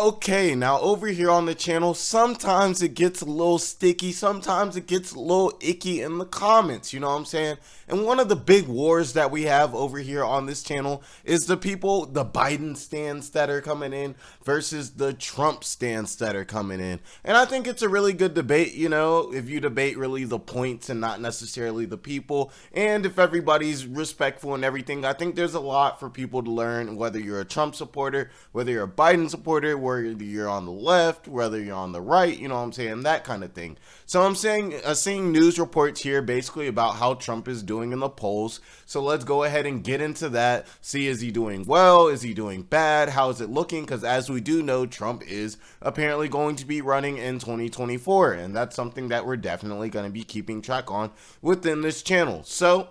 Okay, now over here on the channel, sometimes it gets a little sticky, sometimes it gets a little icky in the comments, you know what I'm saying? And one of the big wars that we have over here on this channel is the Biden stands that are coming in versus the Trump stands that are coming in. And I think it's a really good debate, you know, if you debate really the points and not necessarily the people. And if everybody's respectful and everything, I think there's a lot for people to learn, whether you're a Trump supporter, whether you're a Biden supporter, whether you're on the left, whether you're on the right, you know what I'm saying, that kind of thing. So I'm saying, seeing news reports here basically about how Trump is doing in the polls. So let's go ahead and get into that. See, is he doing well? Is he doing bad? How is it looking? Because as we do know, Trump is apparently going to be running in 2024. And that's something that we're definitely going to be keeping track on within this channel. So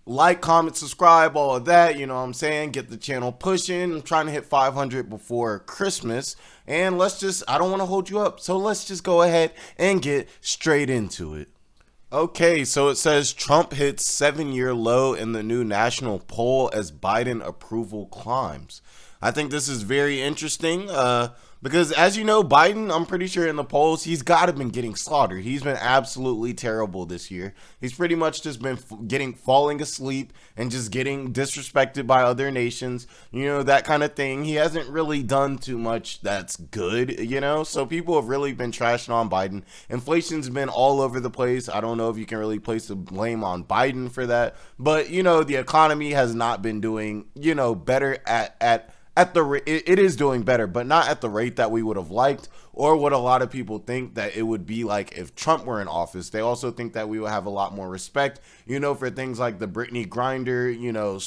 like, comment, subscribe, all of that, you know what I'm saying? Get the channel pushing. I'm trying to hit 500 before Christmas. And I don't want to hold you up. So let's just go ahead and get straight into it. Okay, so it says Trump hits 7-year low in the new national poll as Biden approval climbs. I think this is very interesting because, as you know, Biden, I'm pretty sure in the polls, he's got to been getting slaughtered. He's been absolutely terrible this year. He's pretty much just been falling asleep and just getting disrespected by other nations, you know, that kind of thing. He hasn't really done too much that's good, you know, so people have really been trashing on Biden. Inflation's been all over the place. I don't know if you can really place the blame on Biden for that, but, you know, the economy has not been doing, you know, better it is doing better, but not at the rate that we would have liked, or what a lot of people think that it would be like if Trump were in office. They also think that we would have a lot more respect, you know, for things like the Brittany Grinder, you know,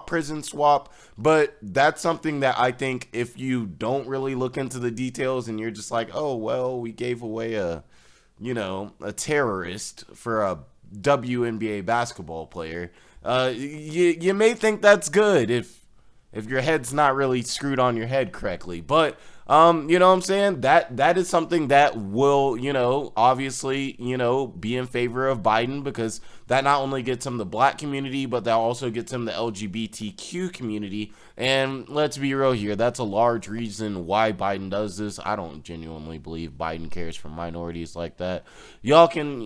prison swap. But that's something that I think if you don't really look into the details and you're just like, oh, well, we gave away a terrorist for a WNBA basketball player, you may think that's good if your head's not really screwed on your head correctly. But, you know what I'm saying? That is something that will, you know, obviously, you know, be in favor of Biden, because that not only gets him the black community, but that also gets him the LGBTQ community. And let's be real here, that's a large reason why Biden does this. I don't genuinely believe Biden cares for minorities like that. Y'all can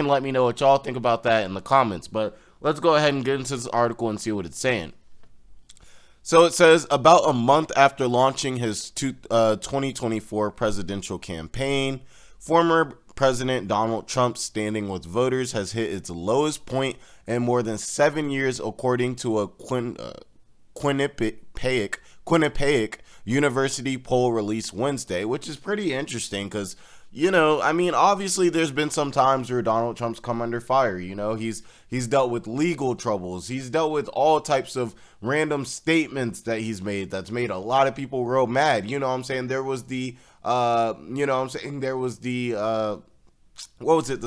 let me know what y'all think about that in the comments. But let's go ahead and get into this article and see what it's saying. So it says, about a month after launching his 2024 presidential campaign, former President Donald Trump's standing with voters has hit its lowest point in more than 7 years, according to a Quinnipiac University poll released Wednesday, which is pretty interesting because, you know, I mean, obviously there's been some times where Donald Trump's come under fire. You know, he's dealt with legal troubles. He's dealt with all types of random statements that he's made that's made a lot of people real mad. You know what I'm saying? There was the, the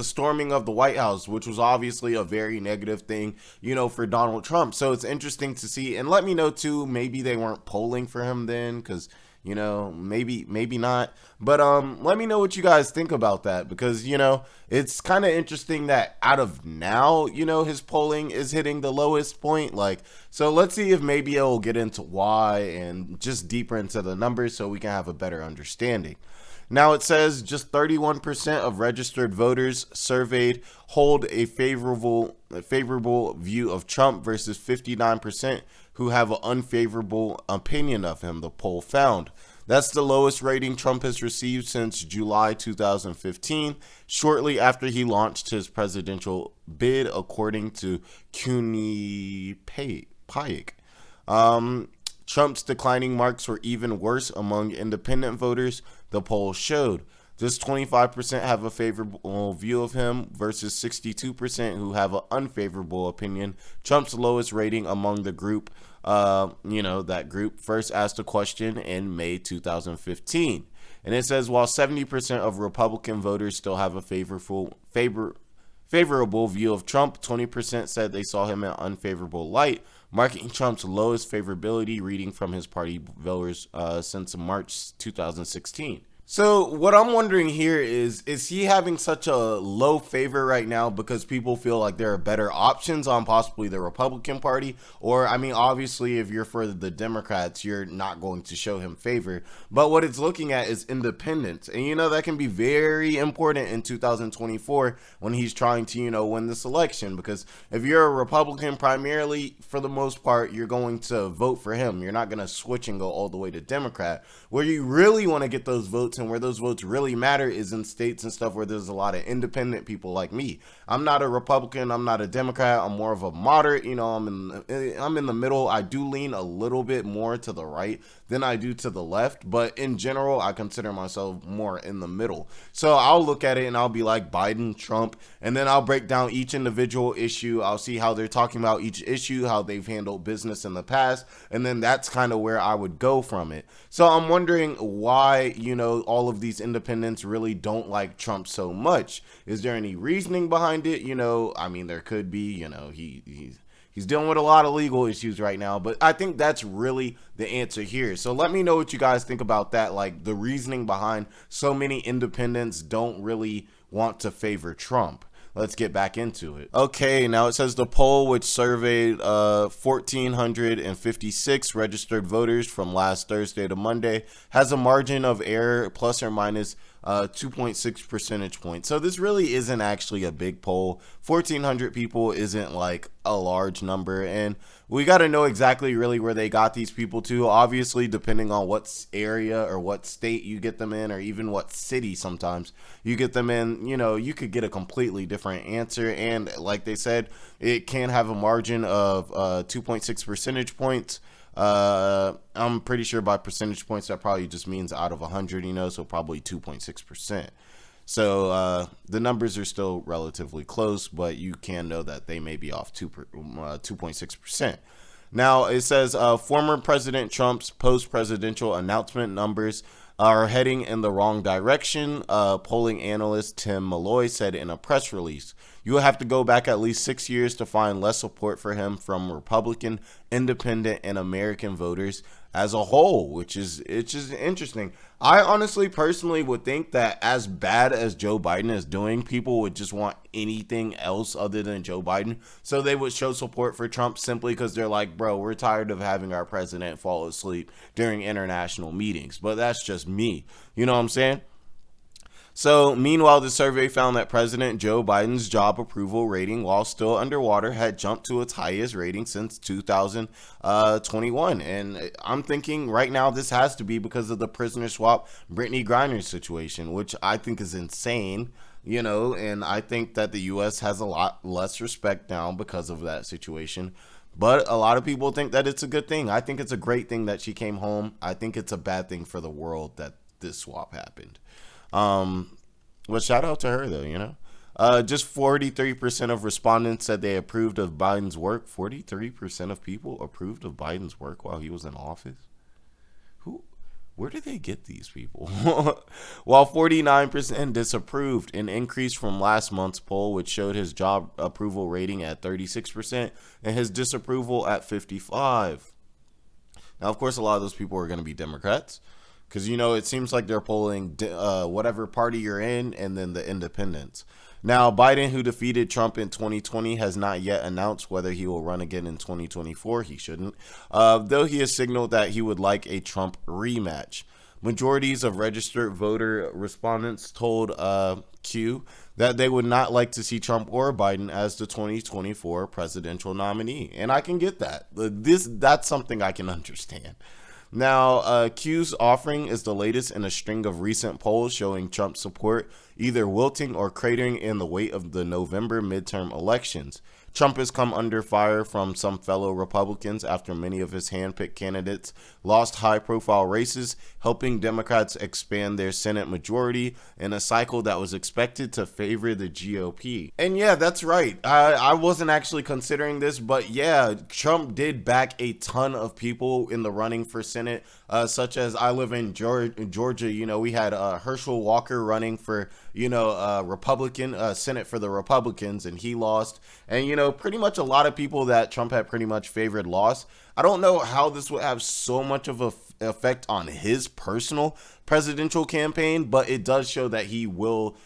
storming of the White House, which was obviously a very negative thing, you know, for Donald Trump. So it's interesting to see. And let me know too, maybe they weren't polling for him then, because, you know, maybe not. But let me know what you guys think about that, because, you know, it's kind of interesting that out of now, you know, his polling is hitting the lowest point. Like, so let's see if maybe it'll get into why and just deeper into the numbers so we can have a better understanding. Now it says just 31% of registered voters surveyed hold a favorable view of Trump versus 59% who have an unfavorable opinion of him, the poll found. That's the lowest rating Trump has received since July 2015, shortly after he launched his presidential bid, according to Quinnipiac. Trump's declining marks were even worse among independent voters, the poll showed. Just 25% have a favorable view of him versus 62% who have an unfavorable opinion. Trump's lowest rating among the group, that group first asked a question in May 2015. And it says, while 70% of Republican voters still have a favorable view of Trump, 20% said they saw him in unfavorable light, marking Trump's lowest favorability reading from his party voters since March 2016. So what I'm wondering here is he having such a low favor right now because people feel like there are better options on possibly the Republican Party? Or, I mean, obviously, if you're for the Democrats, you're not going to show him favor. But what it's looking at is independence. And, that can be very important in 2024 when he's trying to, win this election. Because if you're a Republican primarily, for the most part, you're going to vote for him. You're not going to switch and go all the way to Democrat. Where you really want to get those votes and where those votes really matter is in states and stuff where there's a lot of independent people like me. I'm not a Republican. I'm not a Democrat. I'm more of a moderate. I'm in the middle. I do lean a little bit more to the right than I do to the left, but in general, I consider myself more in the middle. So I'll look at it and I'll be like Biden, Trump, and then I'll break down each individual issue. I'll see how they're talking about each issue, how they've handled business in the past, and then that's kind of where I would go from it. So I'm wondering why, all of these independents really don't like Trump so much. Is there any reasoning behind it? I mean, there could be, he's dealing with a lot of legal issues right now, but I think that's really the answer here. So let me know what you guys think about that, like the reasoning behind so many independents don't really want to favor Trump. Let's get back into it. Okay, now it says the poll, which surveyed 1,456 registered voters from last Thursday to Monday, has a margin of error plus or minus 2.6 percentage points. So this really isn't actually a big poll. 1,400 people isn't like a large number, and we got to know exactly really where they got these people to. Obviously, depending on what area or what state you get them in, or even what city sometimes you get them in, you could get a completely different answer. And like they said, it can have a margin of 2.6 percentage points. I'm pretty sure by percentage points that probably just means out of 100, so probably 2.6%. So the numbers are still relatively close, but you can know that they may be off 2.6%. Now it says former President Trump's post-presidential announcement numbers are heading in the wrong direction, polling analyst Tim Malloy said in a press release. You will have to go back at least 6 years to find less support for him from Republican, independent, and American voters as a whole, which is interesting. I honestly, personally would think that as bad as Joe Biden is doing, people would just want anything else other than Joe Biden. So they would show support for Trump simply because they're like, bro, we're tired of having our president fall asleep during international meetings. But that's just me. You know what I'm saying? So, meanwhile, the survey found that President Joe Biden's job approval rating, while still underwater, had jumped to its highest rating since 2021. And I'm thinking right now this has to be because of the prisoner swap Brittany Griner situation, which I think is insane, and I think that the U.S. has a lot less respect now because of that situation. But a lot of people think that it's a good thing. I think it's a great thing that she came home. I think it's a bad thing for the world that this swap happened. Well, shout out to her though, just 43% of respondents said they approved of Biden's work. 43% of people approved of Biden's work while he was in office. Where did they get these people? While 49% disapproved, an increase from last month's poll, which showed his job approval rating at 36% and his disapproval at 55%. Now, of course, a lot of those people are going to be Democrats. Because, it seems like they're polling whatever party you're in and then the independents. Now, Biden, who defeated Trump in 2020, has not yet announced whether he will run again in 2024. He shouldn't. Though he has signaled that he would like a Trump rematch. Majorities of registered voter respondents told Q that they would not like to see Trump or Biden as the 2024 presidential nominee. And I can get that. That's something I can understand. Now, Q's offering is the latest in a string of recent polls showing Trump's support either wilting or cratering in the wake of the November midterm elections. Trump has come under fire from some fellow Republicans after many of his handpicked candidates lost high-profile races, helping Democrats expand their Senate majority in a cycle that was expected to favor the GOP. And yeah, that's right. I wasn't actually considering this, but yeah, Trump did back a ton of people in the running for Senate, such as I live in Georgia. We had Herschel Walker running for, Republican Senate for the Republicans, and he lost. And, pretty much a lot of people that Trump had pretty much favored lost. I don't know how this would have so much of a effect on his personal presidential campaign, but it does show that he will,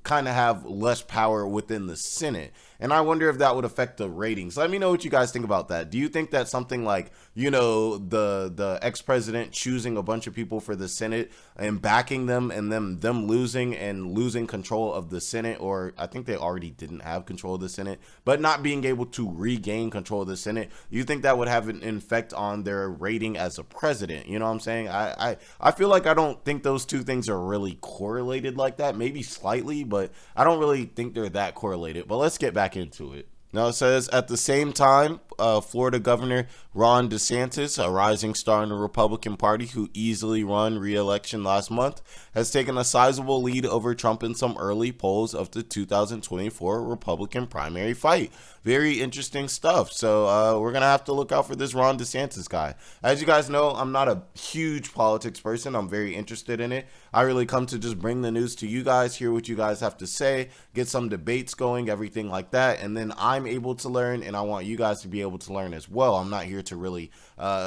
kind of have less power within the Senate. And I wonder if that would affect the ratings. Let me know what you guys think about that. Do you think that something like, the ex-president choosing a bunch of people for the Senate and backing them and them losing control of the Senate, or I think they already didn't have control of the Senate, but not being able to regain control of the Senate, you think that would have an effect on their rating as a president? You know what I'm saying? I feel like I don't think those two things are really correlated like that. Maybe slightly, but I don't really think they're that correlated. But let's get back into it. Now it says, at the same time, Florida Governor Ron DeSantis, a rising star in the Republican Party who easily won re-election last month, has taken a sizable lead over Trump in some early polls of the 2024 Republican primary fight. Very interesting stuff. So we're going to have to look out for this Ron DeSantis guy. As you guys know, I'm not a huge politics person. I'm very interested in it. I really come to just bring the news to you guys, hear what you guys have to say, get some debates going, everything like that. And then I'm able to learn, and I want you guys to be able to learn as well. I'm not here to really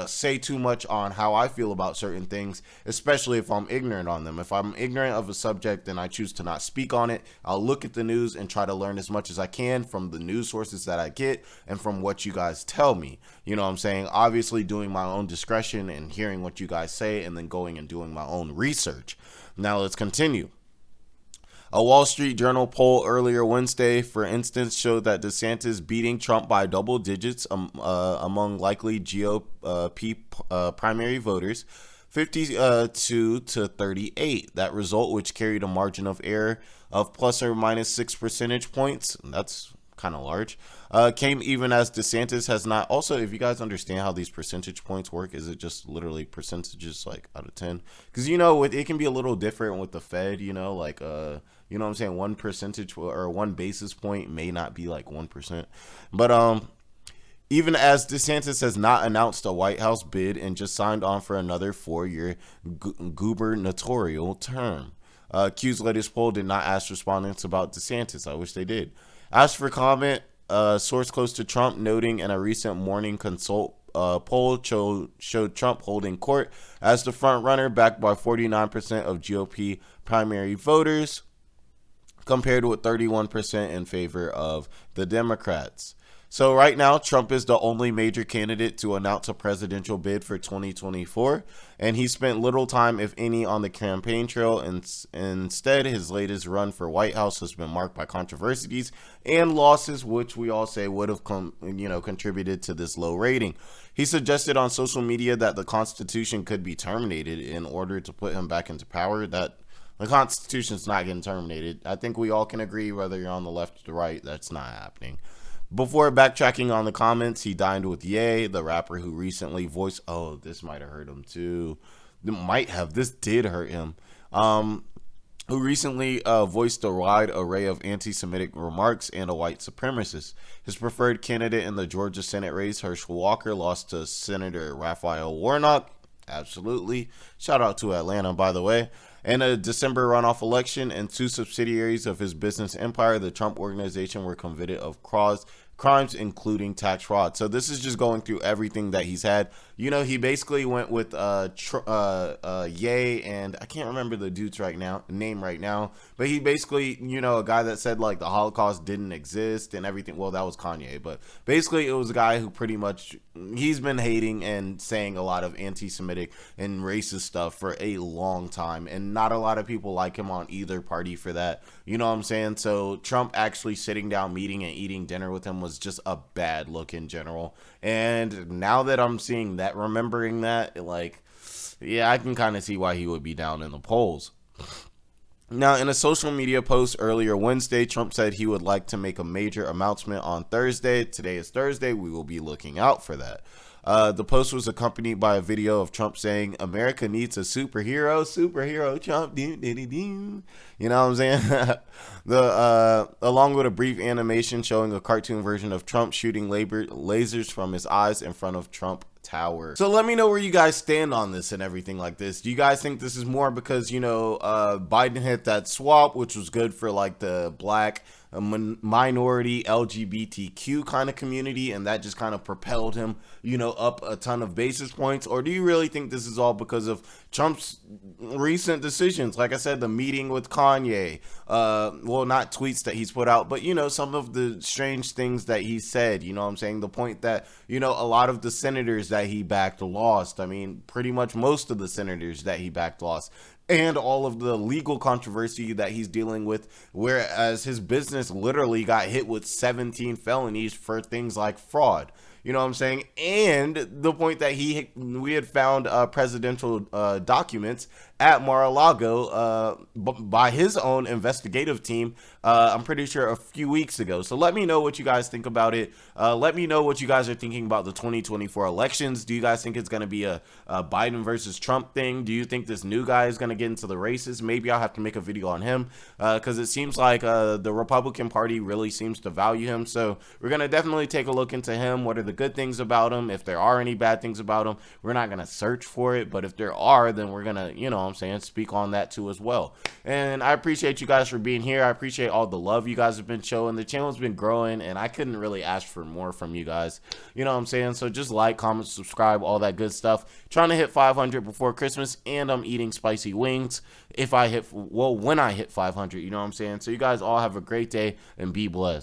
say too much on how I feel about certain things, especially if I'm ignorant on them. If I'm ignorant of a subject, then I choose to not speak on it. I'll look at the news and try to learn as much as I can from the news sources that I get and from what you guys tell me. You know what I'm saying? Obviously doing my own discretion and hearing what you guys say and then going and doing my own research. Now let's continue. A Wall Street Journal poll earlier Wednesday, for instance, showed that DeSantis beating Trump by double digits among likely GOP primary voters, 52 to 38. That result, which carried a margin of error of plus or minus 6 percentage points, that's kind of large, came even as DeSantis has not. Also, if you guys understand how these percentage points work, is it just literally percentages like out of 10? Because it can be a little different with the Fed. You know what I'm saying, 1 percentage or 1 basis point may not be like 1%. But even as DeSantis has not announced a White House bid and just signed on for another 4-year gubernatorial term. Q's latest poll did not ask respondents about DeSantis. I wish they did. Asked for comment, source close to Trump noting in a recent Morning Consult poll showed Trump holding court as the front runner, backed by 49% of GOP primary voters, compared with 31% in favor of the Democrats. So right now, Trump is the only major candidate to announce a presidential bid for 2024, and he spent little time, if any, on the campaign trail. And instead, his latest run for White House has been marked by controversies and losses, which we all say would have contributed to this low rating. He suggested on social media that the Constitution could be terminated in order to put him back into power. That the Constitution's not getting terminated. I think we all can agree, whether you're on the left or the right, that's not happening. Before backtracking on the comments, he dined with Ye, the rapper who recently voiced, this might have hurt him too. This did hurt him. Who recently voiced a wide array of anti-Semitic remarks and a white supremacist. His preferred candidate in the Georgia Senate race, Herschel Walker, lost to Senator Raphael Warnock. Absolutely. Shout out to Atlanta, by the way. In a December runoff election, and 2 subsidiaries of his business empire, the Trump Organization, were convicted of crimes including tax fraud. So this is just going through everything that he's had. He basically went with Ye, and I can't remember the dude's name right now, but he basically, a guy that said like the Holocaust didn't exist and everything. Well, that was Kanye, but basically it was a guy who pretty much, he's been hating and saying a lot of anti-Semitic and racist stuff for a long time, and not a lot of people like him on either party for that. You know what I'm saying? So Trump actually sitting down, meeting and eating dinner with him was just a bad look in general. And now that I'm seeing that, remembering that, I can kind of see why he would be down in the polls. Now, in a social media post earlier Wednesday, Trump said he would like to make a major announcement on Thursday. Today is Thursday. We will be looking out for that. The post was accompanied by a video of Trump saying, "America needs a superhero Trump." You know what I'm saying? Along with a brief animation showing a cartoon version of Trump shooting lasers from his eyes in front of Trump Tower. So let me know where you guys stand on this and everything like this. Do you guys think this is more because, you know, Biden hit that swap, which was good for like the black minority LGBTQ kind of community, and that just kind of propelled him, you know, up a ton of basis points? Or do you really think this is all because of Trump's recent decisions? Like I said, the meeting with Kanye, well, not tweets that he's put out, but, you know, some of the strange things that he said, you know what I'm saying? The point that, you know, a lot of the senators that he backed lost. I mean, pretty much most of the senators that he backed lost. And all of the legal controversy that he's dealing with, whereas his business literally got hit with 17 felonies for things like fraud. You know what I'm saying? And the point that we had found presidential documents at Mar-a-Lago by his own investigative team, I'm pretty sure a few weeks ago. So let me know what you guys think about it. Let me know what you guys are thinking about the 2024 elections. Do you guys think it's going to be a Biden versus Trump thing? Do you think this new guy is going to get into the races? Maybe I'll have to make a video on him because it seems like the Republican Party really seems to value him. So we're going to definitely take a look into him. What are the good things about him? If there are any bad things about him, we're not going to search for it. But if there are, then we're going to, you know what I'm saying, speak on that too as well. And I appreciate you guys for being here. I appreciate all the love you guys have been showing. The channel's been growing, and I couldn't really ask for more from you guys. You know what I'm saying? So just like, comment, subscribe, all that good stuff. Trying to hit 500 before Christmas, and I'm eating spicy wings if I hit, well, when I hit 500, you know what I'm saying? So you guys all have a great day and be blessed.